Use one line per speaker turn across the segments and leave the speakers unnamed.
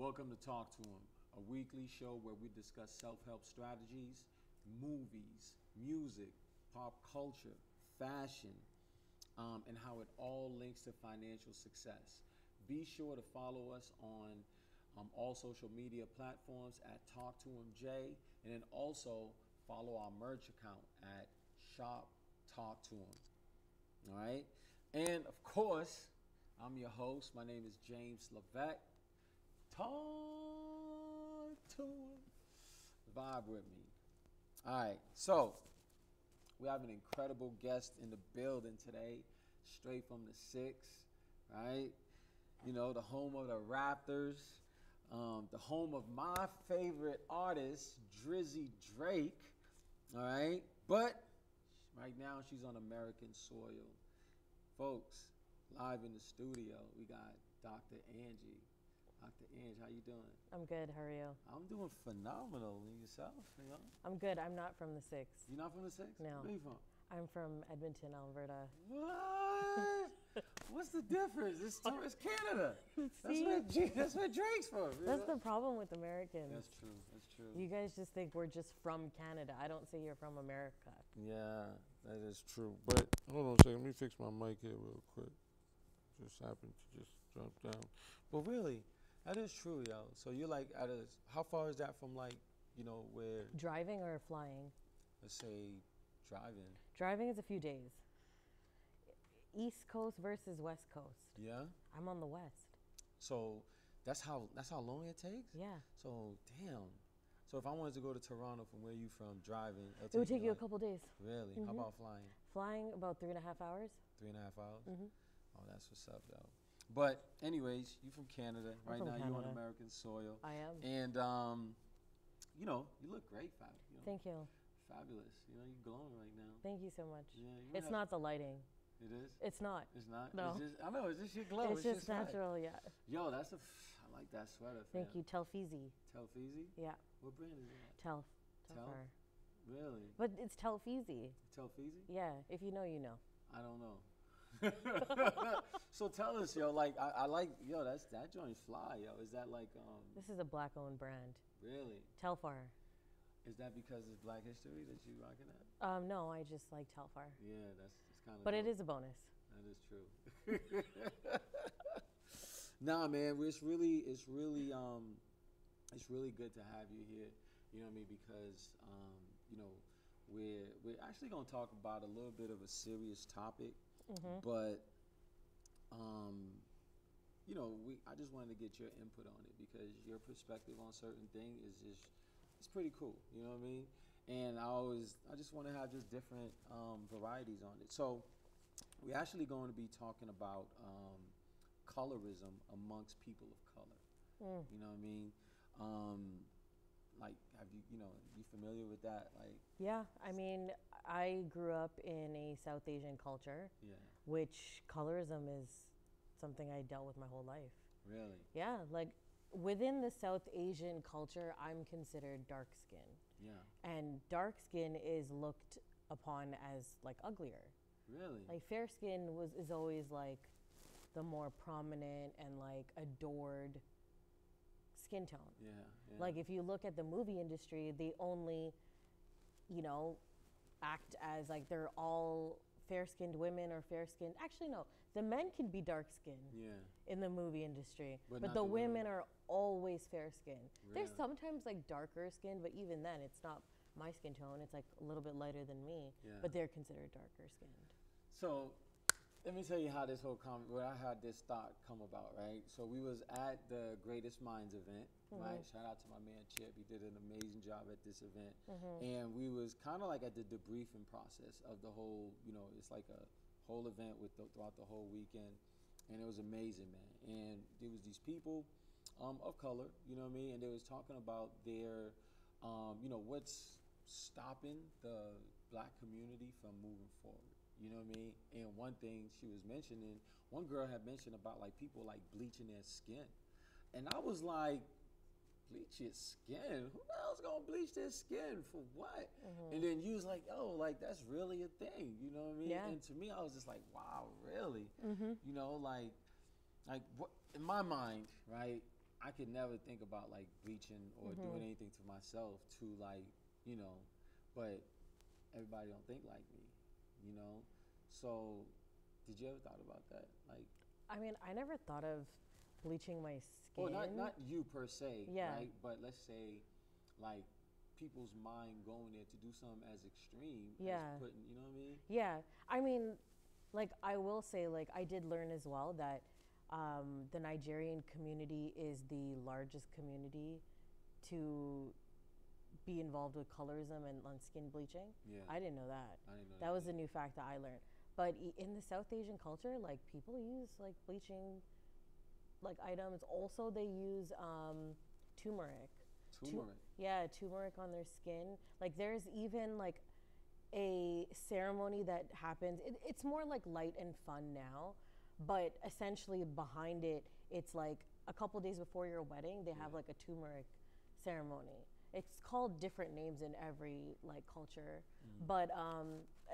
Welcome to Talk to Him, a weekly show where we discuss self-help strategies, movies, music, pop culture, fashion, and how it all links to financial success. Be sure to follow us on all social media platforms at Talk to Him J, and then also follow our merch account at Shop Talk to Him. All right, and of course, I'm your host. My name is James Levesque. Talk to him. Vibe with me. All right, so we have an incredible guest in the building today, straight from the six, right? You know, the home of the Raptors, the home of my favorite artist, Drizzy Drake, all right? But right now she's on American soil. Folks, live in the studio, we got Dr. Angie. Dr. Angie, how you doing?
I'm good. How are you?
I'm doing phenomenal. And yourself? You know?
I'm good. I'm not from the six.
You're not from the six?
No.
Where you from?
I'm from Edmonton, Alberta.
What? What's the difference? It's Canada.
See?
That's where Drake's from.
That's the problem with Americans.
That's true. That's true.
You guys just think we're just from Canada. I don't say you're from America.
Yeah, that is true. But hold on a second. Let me fix my mic here real quick. Just happened to just jump down.
Well, really, that is true, yo. So you're like, how far is that from, like, you know, where?
Driving or flying?
Let's say driving.
Driving is a few days. East Coast versus West Coast.
Yeah?
I'm on the West.
So that's how long it takes?
Yeah.
So, damn. So if I wanted to go to Toronto from where you from driving,
It would take you a couple days.
Really?
Mm-hmm.
How about flying?
Flying about 3.5 hours.
3.5 hours?
Mm-hmm.
Oh, that's what's up, though. But anyways, you from Canada.
I'm
right
from
now
Canada.
you're on American soil.
I am.
And, you know, you look great, you know,
Thank you.
fabulous. You know, you're glowing right now.
Thank you so much.
Yeah,
It's not the lighting.
It is?
It's not.
It's not?
No.
It's just, I know, it's just your glow.
It's just
right.
natural, yeah.
Yo, I like that sweater.
Thank
fam.
you. Telfeasy.
Telfeasy?
Yeah.
What brand is that?
Telf.
Telf?
Telfar.
Really?
But it's Telfeasy.
Telfeasy?
Yeah. If you know, you know.
I don't know. So tell us, yo, like, I like, yo, that joint's fly, yo. Is that like,
This is a black-owned brand.
really?
Telfar.
Is that because it's Black History that you rocking that?
No, I just like Telfar.
Yeah, it's kind of.
But it is a bonus.
That is true. Nah, man, it's really good to have you here. You know what I mean? Because you know, we're actually gonna talk about a little bit of a serious topic, but you know, I just wanted to get your input on it because your perspective on certain things it's pretty cool. You know what I mean? And I just want to have just different varieties on it. So we're actually going to be talking about colorism amongst people of color. You know what I mean? Like, have you know, you familiar with that? Like,
Yeah, I mean, I grew up in a South Asian culture,
yeah,
which colorism is something I dealt with my whole life.
really?
Yeah, like within the South Asian culture, I'm considered dark skin.
Yeah,
And dark skin is looked upon as like uglier.
really?
Like fair skin is always like the more prominent and like adored skin tone.
Yeah, yeah.
Like if you look at the movie industry, they only, you know, act as like they're all fair-skinned women or fair-skinned. Actually, no, the men can be dark-skinned
yeah,
in the movie industry,
But
but
not
the
the women.
women are always fair-skinned. There's
Really?
sometimes like darker skin, but even then, it's not my skin tone. It's like a little bit lighter than me,
Yeah.
but they're considered darker skinned.
So let me tell you how this whole where I had this thought come about, right? So we was at the Greatest Minds event, right? Shout out to my man Chip. He did an amazing job at this event. And we was kind of like at the debriefing process of the whole, you know, it's like a whole event throughout the whole weekend. And it was amazing, man. And there was these people of color, you know what I mean? And they was talking about their, you know, what's stopping the black community from moving forward. You know what I mean? And one thing she was mentioning, one girl had mentioned about like people like bleaching their skin. And I was like, bleach your skin? Who the hell's gonna bleach their skin for what? And then you was like, oh, like that's really a thing. You know what I mean?
Yeah.
And to me, I was just like, wow, really? You know, like what in my mind, right? I could never think about like bleaching or doing anything to myself to like, you know, but everybody don't think like me, you know? So did you ever thought about that? Like,
I mean, I never thought of bleaching my skin.
well, not you per se,
Yeah.
right? But let's say, like, people's mind going there to do something as extreme
Yeah.
as putting, you know what I mean?
Yeah, I mean, like I will say, like I did learn as well that the Nigerian community is the largest community to be involved with colorism and on skin bleaching.
Yeah.
I didn't know that.
I didn't know
That was a new fact that I learned. But in the South Asian culture, like people use like bleaching like items. Also, they use turmeric.
Turmeric.
Yeah, turmeric on their skin. Like there's even like a ceremony that happens. It's more like light and fun now, but essentially behind it, it's like a couple days before your wedding, they have like a turmeric ceremony. It's called different names in every like culture, but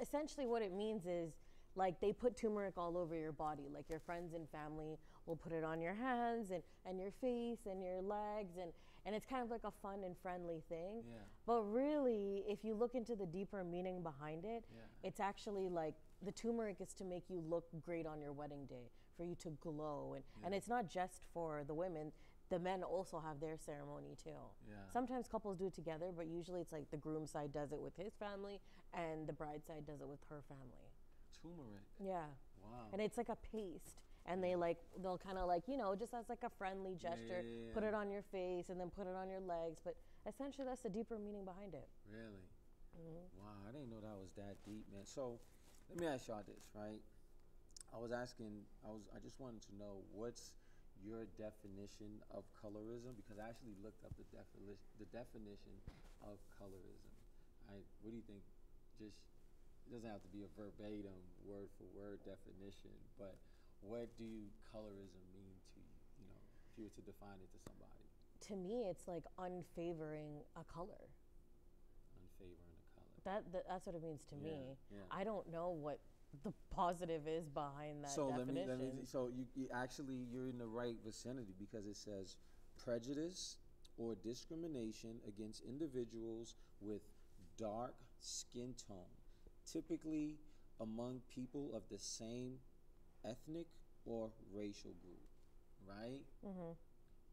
essentially what it means is like they put turmeric all over your body. Like your friends and family will put it on your hands and your face and your legs, and it's kind of like a fun and friendly thing.
Yeah.
But really, if you look into the deeper meaning behind it,
Yeah.
it's actually like the turmeric is to make you look great on your wedding day, for you to glow. And it's not just for the women, the men also have their ceremony too.
Yeah.
Sometimes couples do it together, but usually it's like the groom side does it with his family and the bride side does it with her family.
Turmeric.
Yeah.
Wow.
And it's like a paste. And they'll kind of like, you know, just as like a friendly gesture, put it on your face and then put it on your legs. But essentially, that's the deeper meaning behind it.
Really? Wow, I didn't know that was that deep, man. So let me ask y'all this, right? I just wanted to know what's your definition of colorism, because I actually looked up the definition of colorism. What do you think? Just, it doesn't have to be a verbatim word for word definition, but what do colorism mean to you? You know, if you were to define it to somebody.
To me, it's like unfavoring a color.
Unfavoring a color.
That's what it means to me.
Yeah.
I don't know what the positive is behind that definition.
So you're in the right vicinity, because it says prejudice or discrimination against individuals with dark skin tone, typically among people of the same ethnic or racial group, right?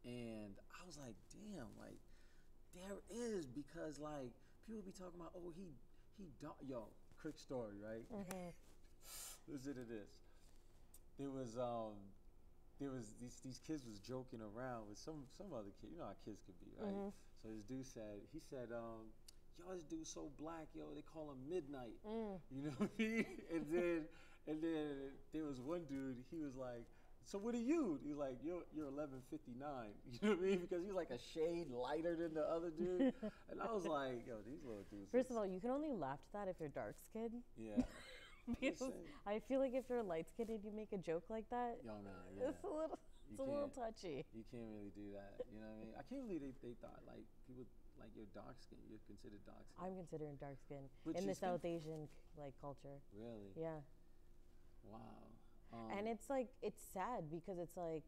And I was like, damn, like there is, because like people be talking about, oh, he dark. Yo, quick story, right? Listen to this. There was these kids was joking around with some other kid. You know how kids could be, right? So this dude said, yo, this dude's so black, yo, they call him Midnight. You know what I mean? And then there was one dude, he was like, so what are you? He's like, you're 1159. You know what I mean? Because he's like a shade lighter than the other dude. And I was like, yo, these little dudes.
First of all, you can only laugh at that if you're dark skinned.
Yeah.
Because I feel like if you're light skinned and you make a joke like that,
Yo, nah, yeah.
it's a little touchy.
You can't really do that. You know what I mean? I can't believe they thought like people like you're dark skinned. You're considered dark skinned.
I'm considering dark skin
But
in
your
the
skin-
South Asian like culture.
Really?
Yeah.
Wow.
And it's like, it's sad because it's like,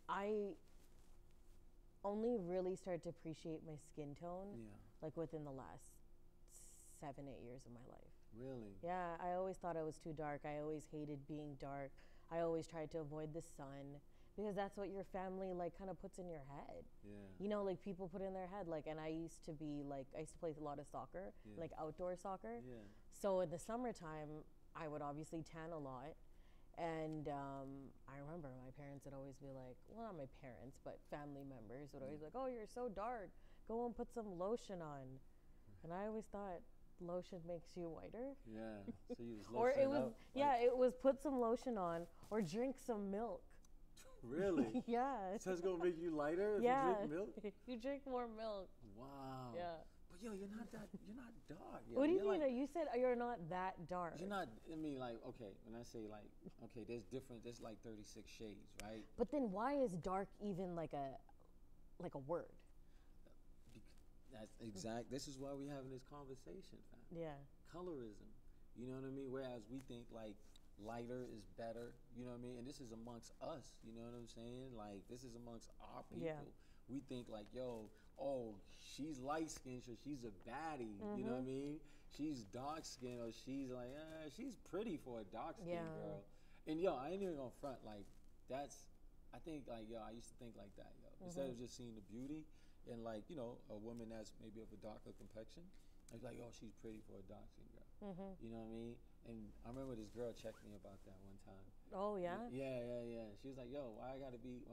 I only really started to appreciate my skin tone like within the last 7-8 years of my life.
Really?
Yeah, I always thought I was too dark. I always hated being dark. I always tried to avoid the sun because that's what your family like kind of puts in your head.
Yeah.
You know, like people put in their head, like, and I used to play a lot of soccer, like outdoor soccer.
Yeah.
So in the summertime, I would obviously tan a lot. And I remember my parents would always be like, well, not my parents, but family members would always be like, oh, you're so dark. Go and put some lotion on. And I always thought lotion makes you whiter.
Yeah. So you just
Or it
lotion
was,
up,
it was put some lotion on or drink some milk.
Really?
Yeah.
So it's gonna make you lighter if you drink milk?
You drink more milk.
Wow.
Yeah.
But yo, you're not dark. Yo.
What do you
You're
mean?
like,
You said you're not that dark.
you're not. I mean, like, okay. When I say like, okay, there's like 36 shades, right?
But then why is dark even like a word?
That's exact. This is why we're having this conversation, fam.
Yeah.
Colorism. You know what I mean? Whereas we think like lighter is better, you know what I mean? And this is amongst us, you know what I'm saying? Like, this is amongst our people.
Yeah.
We think like, yo, oh, she's light-skinned, so she's a baddie, you know what I mean? She's dark-skinned, or she's like, she's pretty for a dark-skinned girl. And, yo, I ain't even gonna front, like, that's, I think, like, yo, I used to think like that, yo. Instead of just seeing the beauty and, like, you know, a woman that's maybe of a darker complexion, I was like, oh, she's pretty for a dark-skinned girl. You know what I mean? And I remember this girl checked me about that one time.
Oh yeah.
Yeah. She was like, "Yo, why I gotta be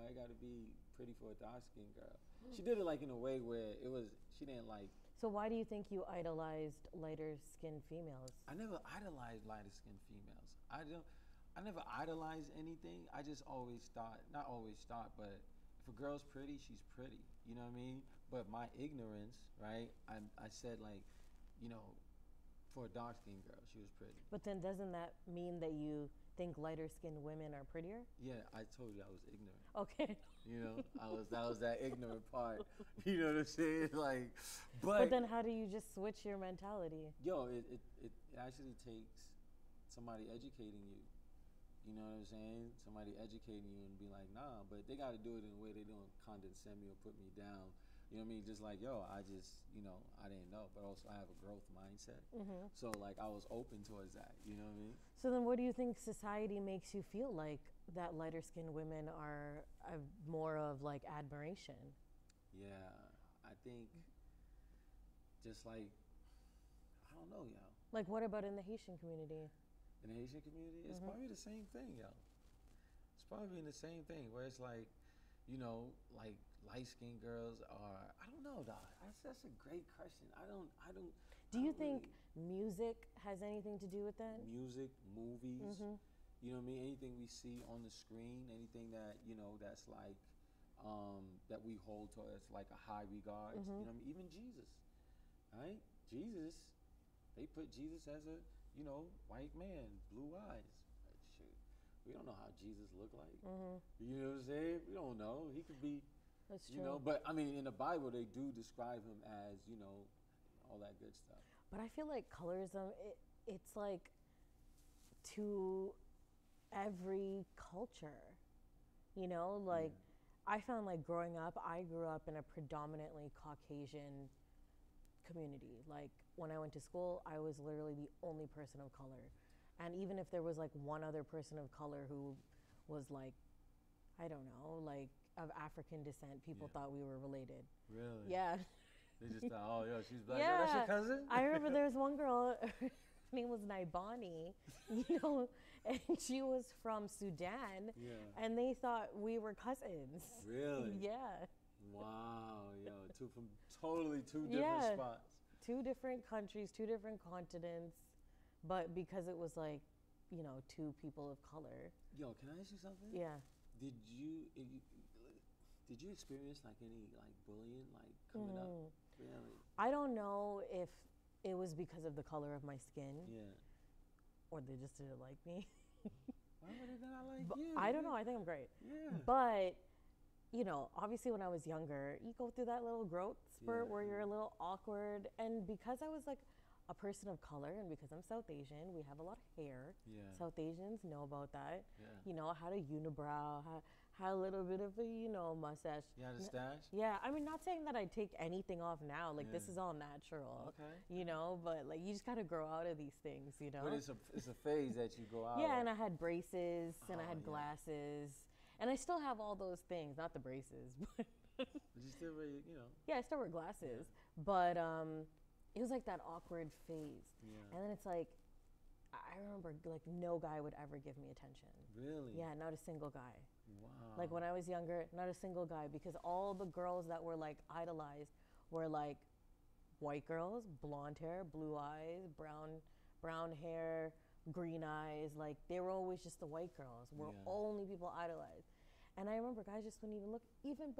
pretty for a dark skinned girl?" She did it like in a way where it was she didn't like.
So why do you think you idolized lighter skinned females?
I never idolized lighter skinned females. I never idolized anything. I just always thought, not always thought, but if a girl's pretty, she's pretty. You know what I mean? But my ignorance, right? I said like, you know, for a dark-skinned girl, she was pretty.
But then doesn't that mean that you think lighter-skinned women are prettier?
Yeah, I told you I was ignorant.
Okay.
You know, that was that ignorant part. You know what I'm saying? Like,
but then how do you just switch your mentality?
Yo, it actually takes somebody educating you. You know what I'm saying? Somebody educating you and be like, nah, but they got to do it in a way they don't condescend me or put me down. You know what I mean? Just like, yo, I just, you know, I didn't know, but also I have a growth mindset. So, like, I was open towards that. You know what I mean?
So then what do you think society makes you feel like that lighter-skinned women are more of, like, admiration?
Yeah, I think just like, I don't know, yo.
Like, what about in the Haitian community?
In the Haitian community, it's probably the same thing, yo. It's probably the same thing where it's like, you know, like light-skinned girls are, I don't know, dog. That's a great question. I don't.
Do you think music has anything to do with that?
Music, movies, you know what I mean? Anything we see on the screen, anything that, you know, that's like, that we hold to as like a high regard. You know what I mean? Even Jesus, right? Jesus, they put Jesus as a, you know, white man, blue eyes. Like, shoot, we don't know how Jesus looked like. You know what I'm saying? We don't know. He could be,
That's true.
you know, but I mean, in the Bible, they do describe him as, you know, all that good stuff.
But I feel like colorism, it's like to every culture, you know, like I found like growing up, I grew up in a predominantly Caucasian community. Like when I went to school, I was literally the only person of color. And even if there was like one other person of color who was like, I don't know, like of African descent, people thought we were related.
Really?
Yeah.
They just thought, oh, yo, she's black.
Yeah.
Oh, that's your cousin?
I remember there was one girl, her name was Naibani, you know, and she was from Sudan, and they thought we were cousins.
Really?
Yeah.
Wow, yo, from totally two different spots.
2 different countries, 2 different continents, but because it was like, you know, 2 people of color.
Yo, can I ask you something?
Yeah.
Did you experience like any like bullying like coming up? Really?
I don't know if it was because of the color of my skin.
Yeah.
Or they just didn't like me.
Why would they not like you?
I don't know. I think I'm great.
Yeah.
But, you know, obviously when I was younger, you go through that little growth spurt where you're a little awkward. And because I was like a person of color and because I'm South Asian, we have a lot of hair.
Yeah.
South Asians know about that.
Yeah.
You know, I had a unibrow, had a little bit of a, you know, mustache.
You had a stash?
Yeah, I mean, not saying that I take anything off now. Like, this is all natural.
Okay.
You know, but, like, you just got to grow out of these things, you know?
But it's a phase that you go out
Yeah,
of.
and I had braces, and I had glasses. And I still have all those things. Not the braces, but...
But you still wear, you know.
Yeah, I still wear glasses. Yeah. But it was, like, that awkward phase.
Yeah.
And then it's, like, I remember, like, no guy would ever give me attention.
Really?
Yeah, not a single guy.
Wow.
Like when I was younger, not a single guy, because all the girls that were like idolized were like white girls, blonde hair, blue eyes, brown hair, green eyes. Like they were always just the white girls. Were only people idolized. And I remember guys just wouldn't even look. Even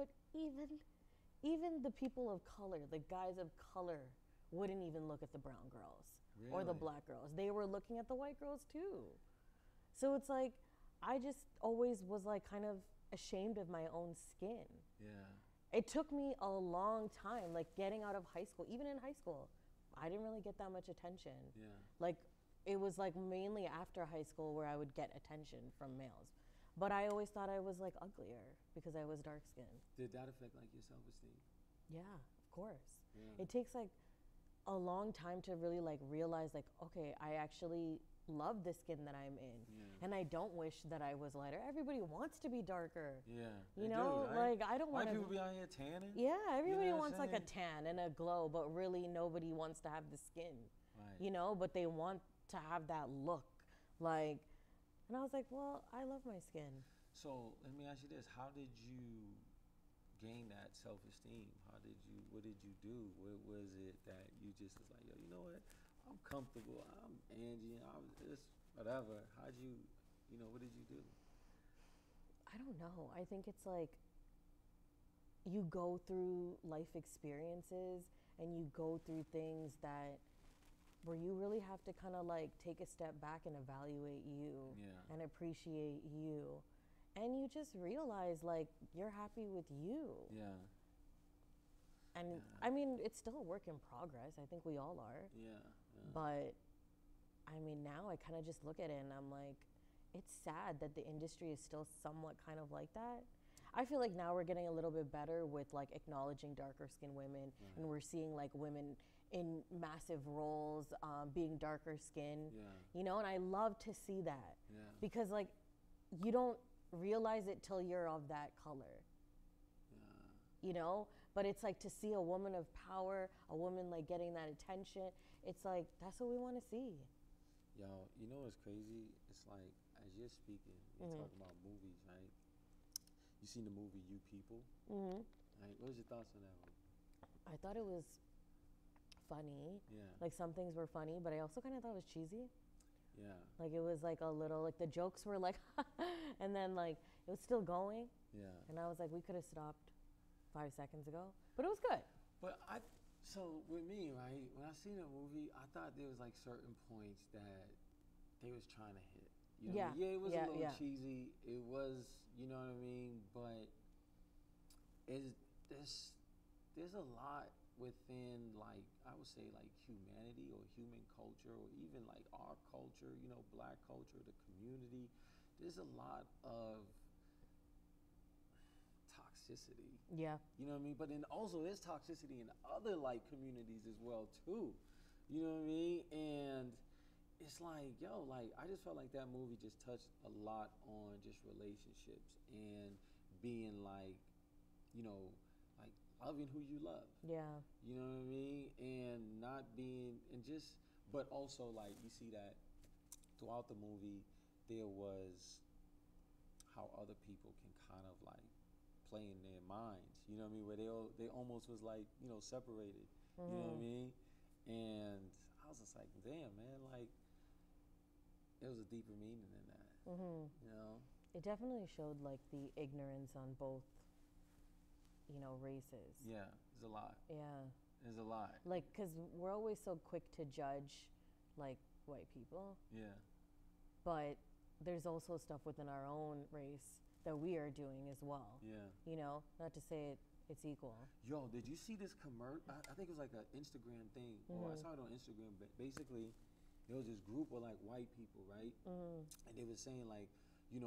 the people of color, the guys of color, wouldn't even look at the brown girls or the black girls. They were looking at the white girls too. So it's like. I just always was like kind of ashamed of my own skin.
Yeah.
It took me a long time, like getting out of high school. Even in high school, I didn't really get that much attention.
Yeah.
Like it was like mainly after high school where I would get attention from males. But I always thought I was like uglier because I was dark skinned.
Did that affect like your self-esteem?
Yeah, of course.
Yeah.
It takes like a long time to really like realize like, okay, I actually love the skin that I'm in.
Yeah.
And I don't wish that I was lighter. Everybody wants to be darker.
Yeah.
You
they
know,
do, right?
like I don't want
White
to.
people be out here tanning.
Yeah, everybody
what I'm
wants like a
saying?
tan and a glow, but really nobody wants to have the skin.
Right.
You know, but they want to have that look. Like, and I was like, well, I love my skin.
So let me ask you this: how did you gain that self-esteem? What did you do? What was it that you just was like, yo, you know what? I'm comfortable. I'm Angie. I'm just whatever. How'd you, what did you do?
I don't know. I think it's like you go through life experiences and you go through things that where you really have to kind of like take a step back and evaluate you
Yeah.
and appreciate you. And you just realize like you're happy with you.
Yeah.
And
Yeah.
I mean, it's still a work in progress. I think we all are.
Yeah.
But I mean, now I kind of just look at it and I'm like, it's sad that the industry is still somewhat kind of like that. I feel like now we're getting a little bit better with like acknowledging darker skinned women,
Right.
and we're seeing like women in massive roles being darker skinned,
Yeah.
you know, and I love to see that
Yeah.
because like you don't realize it till you're of that color,
Yeah.
you know, but it's like to see a woman of power, a woman like getting that attention, it's like that's what we want to see.
Yo, you know what's crazy? It's like as you're speaking, you're talking about movies, right? You seen the movie You People?
Mm-hmm.
Right? What was your thoughts on that one?
I thought it was funny.
Yeah.
Like some things were funny, but I also kind of thought it was cheesy.
Yeah.
Like it was like a little, like the jokes were like, and then like it was still going.
Yeah.
And I was like, we could have stopped 5 seconds ago, but it was good.
But so with me, right, when I seen the movie, I thought there was like certain points that they was trying to hit. You know
Yeah.
what I mean? Yeah, it was
Yeah,
a little
yeah.
cheesy. It was, you know what I mean? But there's a lot within like I would say like humanity or human culture or even like our culture, black culture, the community. There's a lot of toxicity.
Yeah.
You know what I mean? But then also there's toxicity in other like communities as well too. You know what I mean? And it's like, yo, like I just felt like that movie just touched a lot on just relationships and being like, like loving who you love.
Yeah.
You know what I mean? And not being and just but also like you see that throughout the movie there was how other people can kind of like play in their minds, you know what I mean, where they almost was like, separated. You know what I mean? And I was just like, damn, man, like there was a deeper meaning in that. You know?
It definitely showed like the ignorance on both, races.
Yeah, there's a lot.
Yeah.
There's a lot.
Like, because we're always so quick to judge, like, white people.
Yeah.
But there's also stuff within our own race that we are doing as well.
Yeah.
Not to say it's equal.
Yo, did you see this commercial? I think it was like an Instagram thing. Or I saw it on Instagram. But basically, there was this group of like white people, right? And they were saying like, do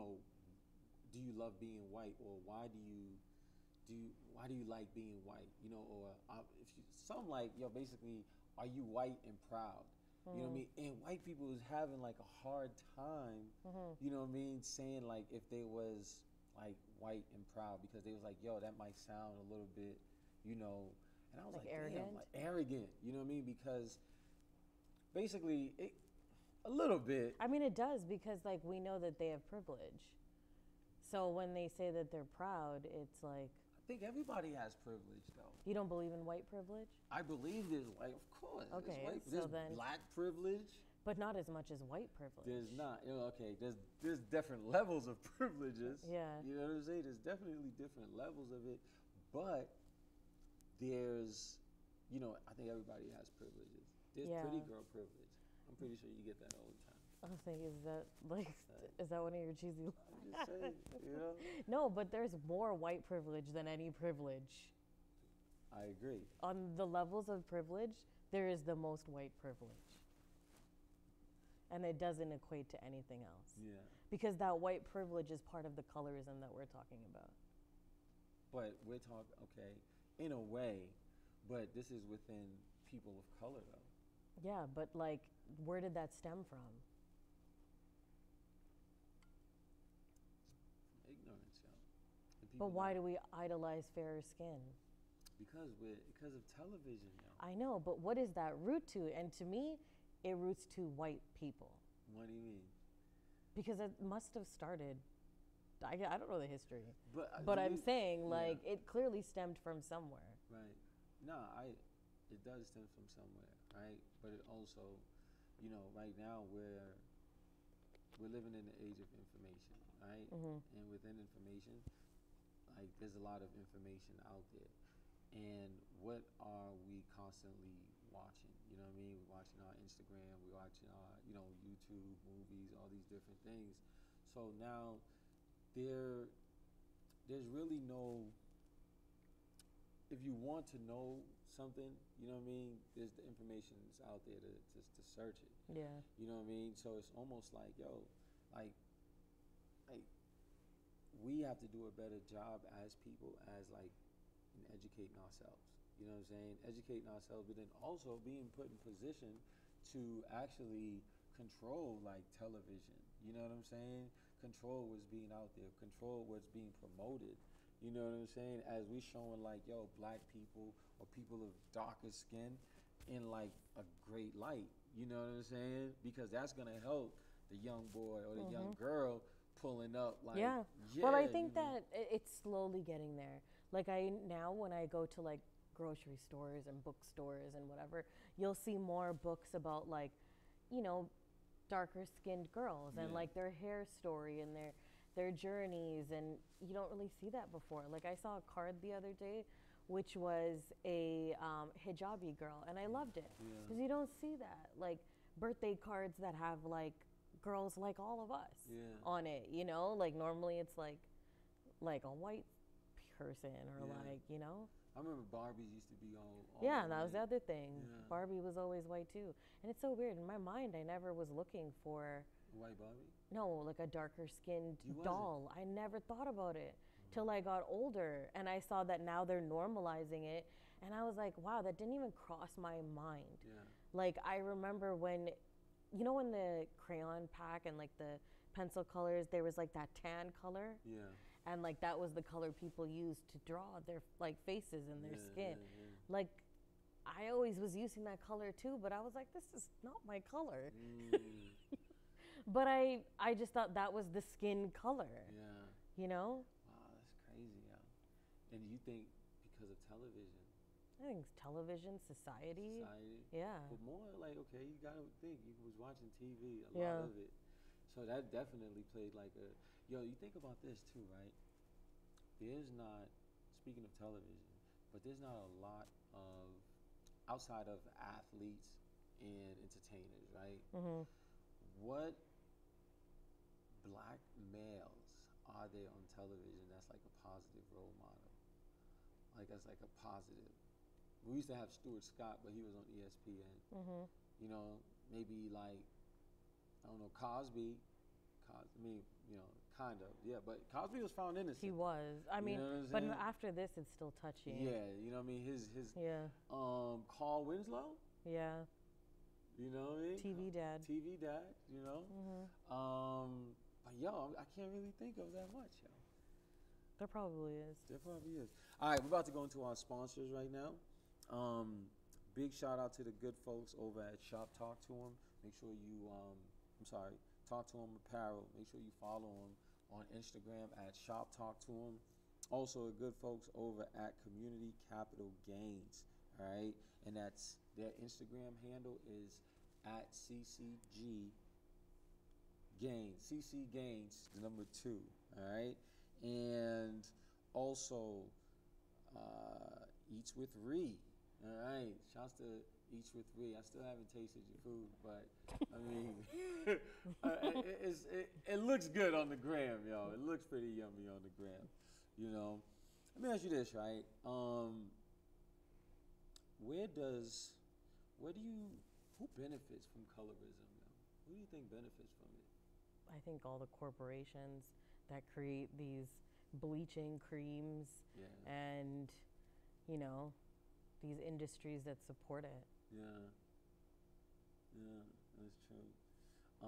you love being white, or why do you like being white? Or if you some like, yo, basically, are you white and proud? You know what I mean? And white people was having like a hard time, you know what I mean, saying like if they was like white and proud, because they was like, yo, that might sound a little bit, and I was like
arrogant?
damn, like arrogant, you know what I mean? Because basically, a little bit.
I mean, it does, because like we know that they have privilege. So when they say that they're proud, it's like,
I think everybody has privilege, though.
you don't believe in white privilege?
I believe there's white, of course.
Okay,
there's white,
so
there's
then-
black privilege.
But not as much as white privilege.
There's not. Okay, there's different levels of privileges.
Yeah.
You know what I'm saying? There's definitely different levels of it, but there's, I think everybody has privileges. There's
Yeah.
pretty girl privilege. I'm pretty sure you get that all the time.
I was thinking, is that one of your cheesy
I'm just saying,
No, but there's more white privilege than any privilege.
I agree.
On the levels of privilege, there is the most white privilege. and it doesn't equate to anything else.
Yeah.
Because that white privilege is part of the colorism that we're talking about.
But we're talking, okay, in a way, but this is within people of color, though.
Yeah, but like, where did that stem from?
Ignorance, yo.
But why do we idolize fairer skin?
Because of television, yo.
I know, but what is that root to? And to me, it roots to white people.
What do you mean?
Because it must have started. I don't know the history,
But
I'm saying like it clearly stemmed from somewhere.
Right. No, it does stem from somewhere, right? But it also, right now we're living in the age of information, right? And within information, like there's a lot of information out there. And what are we constantly watching? You know what I mean? We're watching our Instagram, we're watching our, YouTube, movies, all these different things. So now there's really no, if you want to know something, you know what I mean? There's the information that's out there to search it.
Yeah.
You know what I mean? So it's almost like, like we have to do a better job as people as like in educating ourselves. You know what I'm saying? Educating ourselves, but then also being put in position to actually control like television. You know what I'm saying? Control what's being out there, control what's being promoted. You know what I'm saying? As we showing like, black people or people of darker skin in like a great light. You know what I'm saying? Because that's gonna help the young boy or the young girl pulling up. Like,
yeah. Well, I think that it's slowly getting there. Like now when I go to like grocery stores and bookstores and whatever, you'll see more books about like, darker skinned girls and like their hair story and their journeys, and you don't really see that before. Like I saw a card the other day which was a hijabi girl, and I loved it because you don't see that, like birthday cards that have like girls like all of us on it, like normally it's like a white person or like,
I remember Barbies used to be all
yeah, and that was the other thing.
Yeah.
Barbie was always white too. And it's so weird. In my mind, I never was looking for...
White Barbie?
No, like a darker skinned doll. I never thought about it till I got older. And I saw that now they're normalizing it. And I was like, wow, that didn't even cross my mind.
Yeah.
Like, I remember when, when the crayon pack and like the pencil colors, there was like that tan color.
Yeah.
And like that was the color people used to draw their like faces and their skin. Like I always was using that color too, but I was like, this is not my color. But I just thought that was the skin color.
Yeah. Wow, that's crazy, yeah. And you think because of television?
I think it's television, society. Yeah.
But more like, okay, you gotta think, you was watching TV, a lot of it. So that definitely played like a, you think about this too, right? There's not, speaking of television, but there's not a lot of, outside of athletes and entertainers, right? What black males are there on television that's like a positive role model? Like that's like a positive. We used to have Stuart Scott, but he was on ESPN. Maybe like, I don't know, Cosby, kind of, yeah, but Cosby was found innocent.
He was. I mean, but after this, it's still touching.
Yeah, his Carl Winslow.
Yeah.
You know what I mean?
TV dad.
But I can't really think of that much, yo.
There probably is.
All right, we're about to go into our sponsors right now. Big shout out to the good folks over at Shop Talk to 'em. Make sure you, Talk to 'em Apparel. Make sure you follow them on Instagram at Shop Talk to 'em. Also, the good folks over at Community Capital Gains. All right, and that's their Instagram handle is at CCG Gains. CC Gains, the number 2. All right, and also Eats with Ree. All right, shouts to Eats with Ree. I still haven't tasted your food, but I mean, it looks good on the gram, yo. It looks pretty yummy on the gram, Let me ask you this, right? Who benefits from colorism, yo? Who do you think benefits from it?
I think all the corporations that create these bleaching creams
Yeah.
and, you know, these industries that support it.
Yeah. Yeah, that's true. I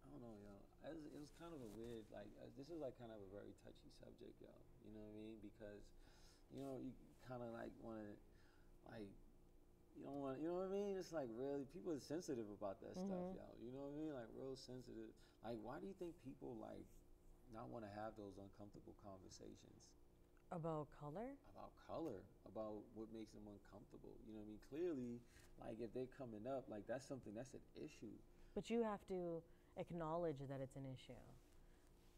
don't know, yo. It was kind of a weird, like, this is like kind of a very touchy subject, yo. You know what I mean? Because, you know, you kind of like want to, like, you don't want, you know what I mean? It's like really, people are sensitive about that stuff, yo. You know what I mean? Like, real sensitive. Like, why do you think people, like, not want to have those uncomfortable conversations?
About color?
About color, about what makes them uncomfortable. You know what I mean? Clearly, like if they're coming up, like that's something that's an issue.
But you have to acknowledge that it's an issue.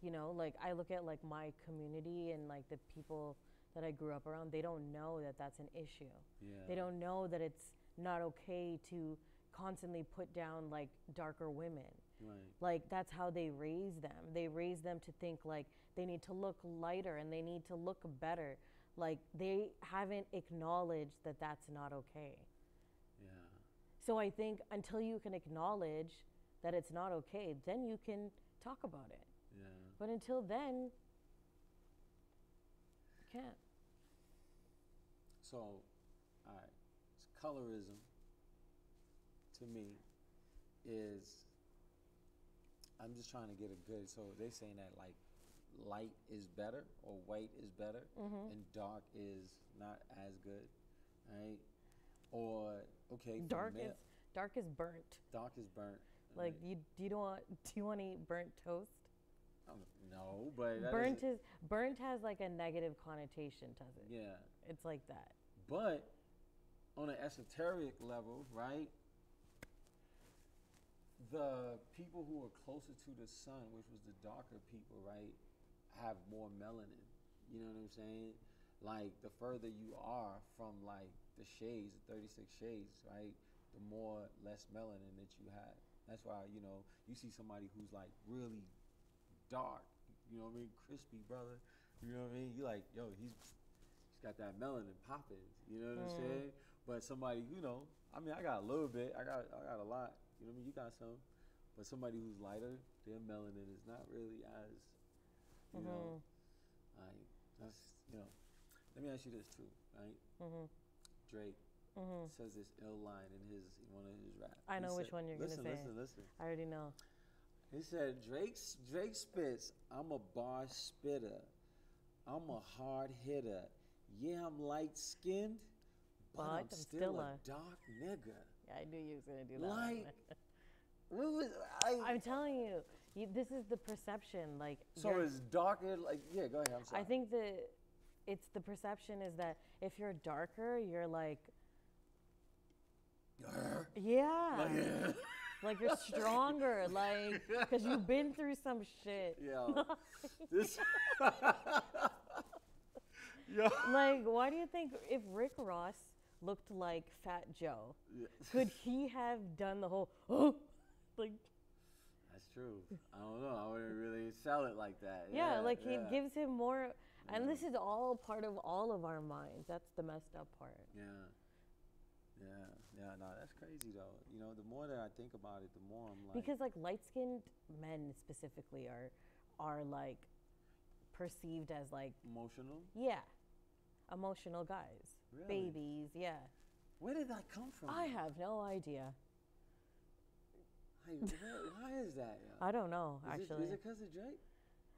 You know, like I look at like my community and like the people that I grew up around, they don't know that that's an issue.
Yeah.
They don't know that it's not okay to constantly put down like darker women.
Right.
Like that's how they raise them. They raise them to think like they need to look lighter and they need to look better. Like they haven't acknowledged that that's not okay.
Yeah.
So I think until you can acknowledge that it's not okay, then you can talk about it.
Yeah.
But until then, you can't.
So, all right, colorism to me is, I'm just trying to get a good, so they're saying that like light is better or white is better and dark is not as good, right? Or, okay,
Dark is burnt.
Dark is burnt.
Like
right?
do you want to eat burnt toast?
No, but that
Burnt has like a negative connotation to it.
yeah.
It's like that.
But on an esoteric level, right? The people who are closer to the sun, which was the darker people, right, have more melanin. You know what I'm saying? Like the further you are from like the shades, the 36 shades, right, the more less melanin that you have. That's why, you know, you see somebody who's like really dark, you know what I mean, crispy, brother. You know what I mean? You like, yo, he's got that melanin popping. You know what I'm saying? But somebody, you know, I mean, I got a little bit. I got a lot. You know what I mean? You got some. But somebody who's lighter, their melanin is not really as, you know, like that's, you know. Let me ask you this too, right? Drake says this ill line in one of his raps.
I know which one you're gonna say.
Listen.
I already know.
He said, Drake spits, I'm a bar spitter. I'm a hard hitter. Yeah, I'm light skinned, but I'm still a dark nigga.
Yeah, I knew you was gonna do that.
Like,
I'm telling you, this is the perception. Like,
so it's darker. Like, yeah, go ahead. I'm sorry.
I think it's the perception is that if you're darker, you're like, yeah. Like you're stronger, like, because you've been through some shit.
Yeah. This.
Yeah. Like, why do you think if Rick Ross looked like Fat Joe, could he have done the whole, like?
That's true. I don't know. I wouldn't really sell it like that.
Yeah, like it gives him more, and this is all part of all of our minds. That's the messed up part. Yeah, no, that's crazy though. You know, the more that I think about it, the more I'm like. Because like light-skinned men specifically are like perceived as like.
Emotional?
Yeah. Emotional guys.
Really?
Babies, yeah.
Where did that come from?
I have no idea.
Why is that? Yo?
I don't know, actually.
Is it because of Drake?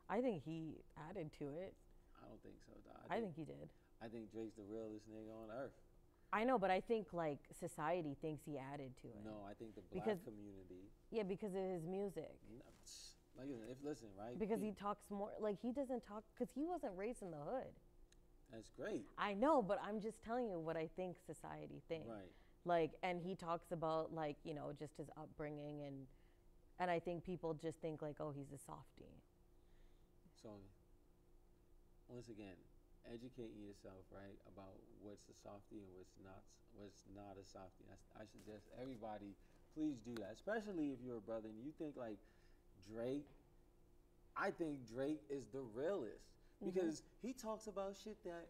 I think he added to it.
I don't think so, dog.
I think he did.
I think Drake's the realest nigga on earth.
I know, but I think like society thinks he added to it.
No, I think the black community.
Yeah, because of his music.
No, like, listen, right?
Because he talks more, like he doesn't talk, because he wasn't raised in the hood.
That's great.
I know, but I'm just telling you what I think society thinks.
Right.
Like, and he talks about like, you know, just his upbringing and I think people just think like, oh, he's a softie.
So, once again, educating yourself, right, about what's a softie and what's not a softie. I suggest everybody please do that, especially if you're a brother and you think like Drake. I think Drake is the realest because he talks about shit that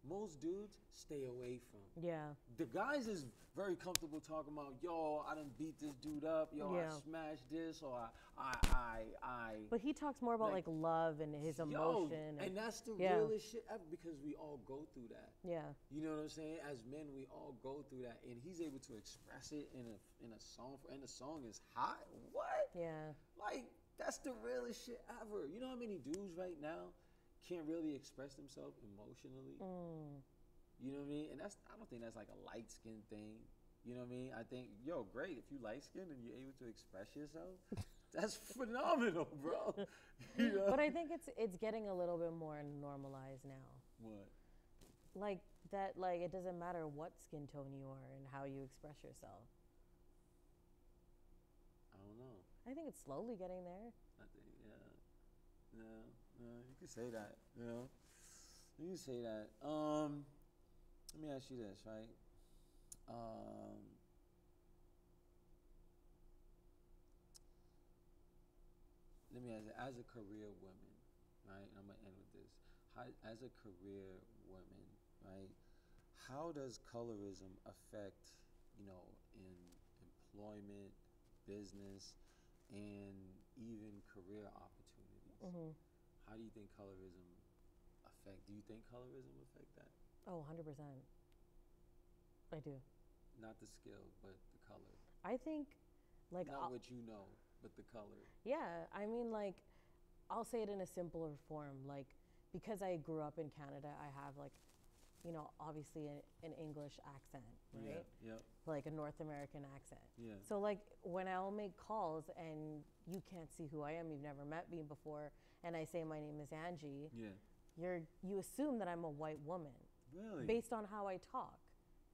most dudes stay away from.
Yeah.
The guys is very comfortable talking about, yo, I done beat this dude up, yo, I
Yeah.
smashed this, or I.
But he talks more about like love and his emotion.
And that's the
Yeah.
realest shit ever, because we all go through that.
Yeah.
You know what I'm saying? As men, we all go through that, and he's able to express it in a song, and the song is hot. What?
Yeah.
Like, that's the realest shit ever. You know how many dudes right now can't really express themselves emotionally? You know what I mean? And I don't think that's like a light skin thing. You know what I mean? I think, yo, great, if you light skinned and you're able to express yourself, that's phenomenal, bro. You know?
But I think it's getting a little bit more normalized now.
What?
Like that, like it doesn't matter what skin tone you are and how you express yourself.
I don't know.
I think it's slowly getting there.
I think, yeah, you can say that, you know. You can say that. Let me ask you this, right? Let me ask you, as a career woman, right? And I'm gonna end with this. As a career woman, right? How does colorism affect, in employment, business, and even career opportunities? How do you think colorism affect? Do you think colorism affect that?
Oh, 100%. I do.
Not the skill, but the color.
I think, like,
Not what you know, but the color.
yeah, I mean, like, I'll say it in a simpler form. Like, because I grew up in Canada, I have, like, obviously an English accent, right?
Yeah, yep.
Like a North American accent.
Yeah.
So, like, when I'll make calls and you can't see who I am, you've never met me before, and I say my name is Angie,
Yeah.
you assume that I'm a white woman.
Really?
Based on how I talk,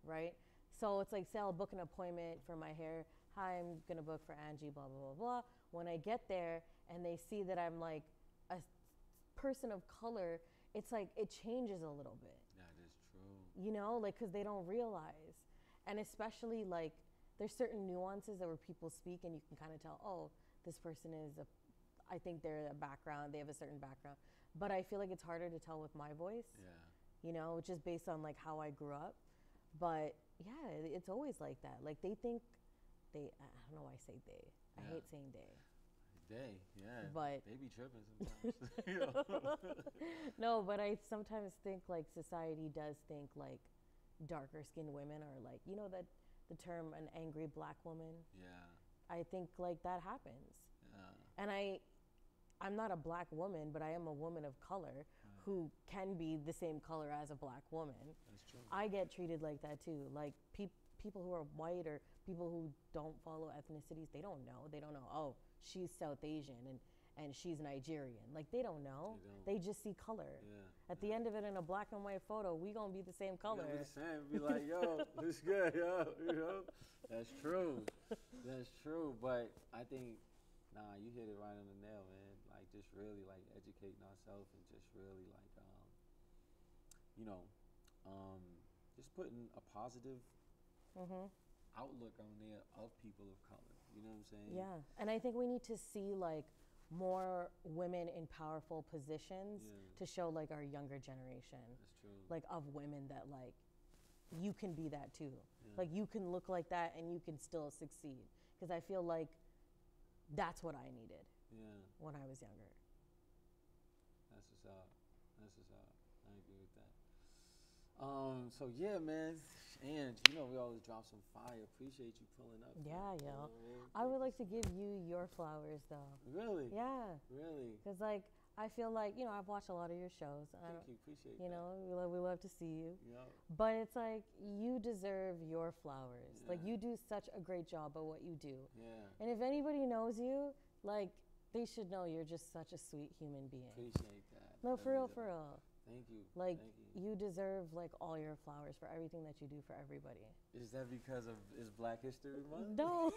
right? So it's like, say I'll book an appointment for my hair. Hi, I'm gonna book for Angie, blah, blah, blah, blah. When I get there and they see that I'm like a person of color, it's like, it changes a little bit.
That is true.
Like, cause they don't realize. And especially like, there's certain nuances that where people speak and you can kind of tell, oh, this person I think they're they have a certain background. But I feel like it's harder to tell with my voice.
Yeah.
Just based on like how I grew up. But yeah, it's always like that. Like I don't know why I say they. I hate saying they.
They, yeah.
But
they be tripping sometimes.
No, but I sometimes think like society does think like darker skinned women are like, that the term an angry black woman.
Yeah.
I think like that happens.
Yeah.
And I'm not a black woman, but I am a woman of color who can be the same color as a black woman.
That's true.
I get treated like that too. Like people who are white or people who don't follow ethnicities, they don't know. They don't know, oh, she's South Asian and she's Nigerian. Like they don't know. They just see color.
Yeah.
At the end of it in a black and white photo, we gonna be the same color.
Be the same. Be like, yo, this good, yo. That's true. That's true. But I think, you hit it right on the nail, man. Like just really like educating ourselves and just really like, just putting a positive outlook on there of people of color. You know what I'm saying?
Yeah, and I think we need to see like more women in powerful positions to show like our younger generation.
That's true.
Like of women that like you can be that too. Like you can look like that and you can still succeed. Because I feel like that's what I needed when I was younger.
That's what's up. That's what's up. I agree with that. So yeah, man. And we always drop some fire. Appreciate you pulling up.
Yeah, yo. I would like to give you your flowers though.
Really?
Yeah.
Really?
Because like I feel like I've watched a lot of your shows.
Thank you. Appreciate
that. We love to see you.
Yeah.
But it's like you deserve your flowers.
Yeah.
Like you do such a great job at what you do.
Yeah.
And if anybody knows you, like they should know you're just such a sweet human being.
Appreciate that.
No, for real, for real.
Thank you.
Like
Thank you.
you deserve like all your flowers for everything that you do for everybody.
Is that because of Black History Month?
No.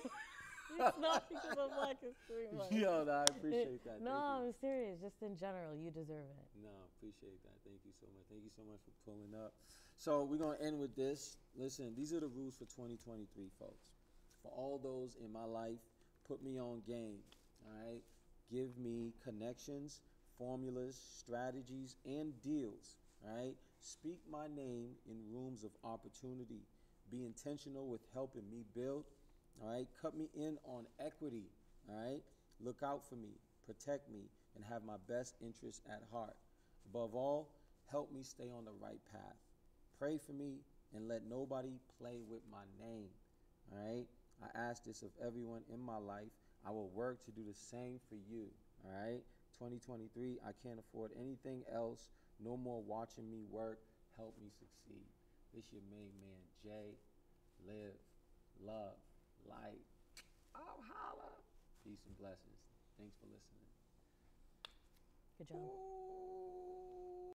It's not because of Black History Month.
Yo, no, I appreciate that.
No, I'm serious. Just in general, you deserve it.
No, appreciate that. Thank you so much. Thank you so much for pulling up. So we're going to end with this. Listen, these are the rules for 2023, folks. For all those in my life, put me on game, all right? Give me connections, formulas, strategies, and deals, all right? Speak my name in rooms of opportunity. Be intentional with helping me build. All right. Cut me in on equity. All right. Look out for me, protect me, and have my best interests at heart. Above all, help me stay on the right path. Pray for me and let nobody play with my name. All right. I ask this of everyone in my life. I will work to do the same for you. All right. 2023, I can't afford anything else. No more watching me work. Help me succeed. This your main man, Jay. Live, love, light. Oh, holla. Peace and blessings. Thanks for listening.
Good job.
Ooh.